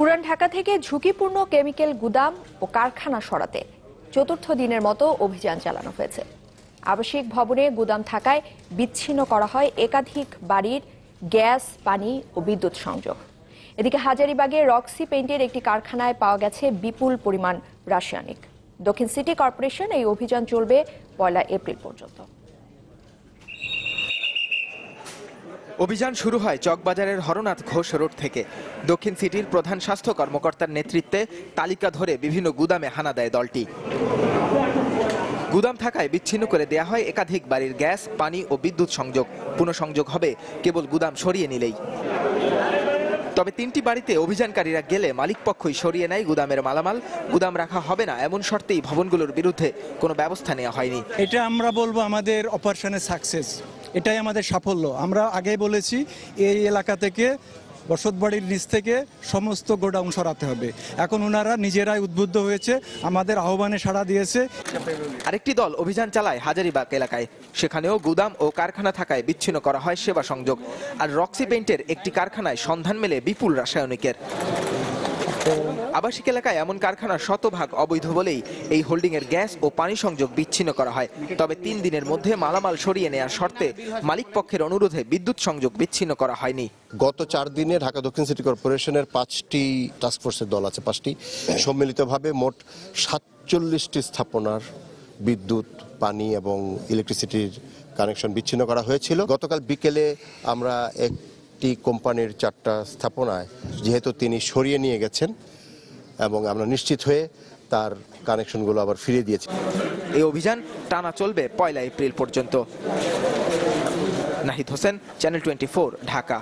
পুরান ঢাকা থেকে ঝুঁকিপূর্ণ কেমিক্যাল গুদাম ও কারখানা সরাতে চতুর্থ দিনের মতো অভিযান চালানো হয়েছে। আবাসিক ভবনে গুদাম থাকায় বিচ্ছিন্ন করা হয় একাধিক বাড়ির গ্যাস, পানি ও বিদ্যুৎ সংযোগ। এদিকে হাজারীবাগে রক্সি পেইন্টের একটি কারখানায় পাওয়া গেছে বিপুল পরিমাণ রাসায়নিক। দক্ষিণ সিটি কর্পোরেশন এই অভিযান চলবে 1 এপ্রিল পর্যন্ত। অভিযান শুরু হয় চকবাজারের হরনাথ ঘোষ রোড থেকে। দক্ষিণ সিটির প্রধান স্বাস্থ্য কর্মকর্তার নেতৃত্বে তালিকা ধরে বিভিন্ন গুদামে হানা দেয় দলটি। গুদাম থাকায় বিচ্ছিন্ন করে দেয়া হয় একাধিক বাড়ির গ্যাস, পানি ও বিদ্যুৎ সংযোগ। পুনঃসংযোগ হবে কেবল গুদাম সরিয়ে নিলেই। তবে 3টি বাড়িতে অভিযানকারীরা গেলে মালিকপক্ষই সরিয়ে নেয় গুদামের মালামাল। গুদাম রাখা হবে না এমন শর্তেই ভবনগুলোর বিরুদ্ধে কোনো ব্যবস্থা নেওয়া হয়নি। এটা আমরা বলবো আমাদের অপারেশনের সাকসেস, এটাই আমাদের সাফল্য। আমরা আগেই বলেছি এই এলাকা থেকে বসতবাড়ির নিচ থেকে সমস্ত গোডাউন সরাতে হবে। এখন ওনারা নিজেরাই উদ্বুদ্ধ হয়েছে, আমাদের আহ্বানে সাড়া দিয়েছে। আরেকটি দল অভিযান চালায় হাজারীবাগ এলাকায়। সেখানেও গুদাম ও কারখানা থাকায় বিচ্ছিন্ন করা হয় সেবা সংযোগ। আর রক্সি পেইন্টের একটি কারখানায় সন্ধান মেলে বিপুল রাসায়নিকের। আবাসিক এলাকায় এমন কারখানা শতভাগ অবৈধ বলেই এই হোল্ডিং এর গ্যাস ও পানি সংযোগ বিচ্ছিন্ন করা হয়। তবে 3 দিনের মধ্যে মালামাল সরিয়ে নেওয়ার শর্তে মালিক পক্ষের অনুরোধে বিদ্যুৎ সংযোগ বিচ্ছিন্ন করা হয়নি। গত 4 দিনে ঢাকা দক্ষিণ সিটি কর্পোরেশনের 5টি টাস্কফোর্সের দল আছে, 5টি সম্মিলিতভাবে মোট 47টি স্থাপনার বিদ্যুৎ, পানি এবং ইলেকট্রিসিটির কানেকশন বিচ্ছিন্ন করা হয়েছিল। গতকাল বিকেলে আমরা একটি কোম্পানির 4টা স্থাপনায় যেহেতু তিনি সরিয়ে নিয়ে গেছেন এবং আমরা নিশ্চিত হয়ে তার কানেকশনগুলো আবার ফিরিয়ে দিয়েছি। এই অভিযান টানা চলবে 1 এপ্রিল পর্যন্ত। নাহিদ হোসেন, চ্যানেল 24, ঢাকা।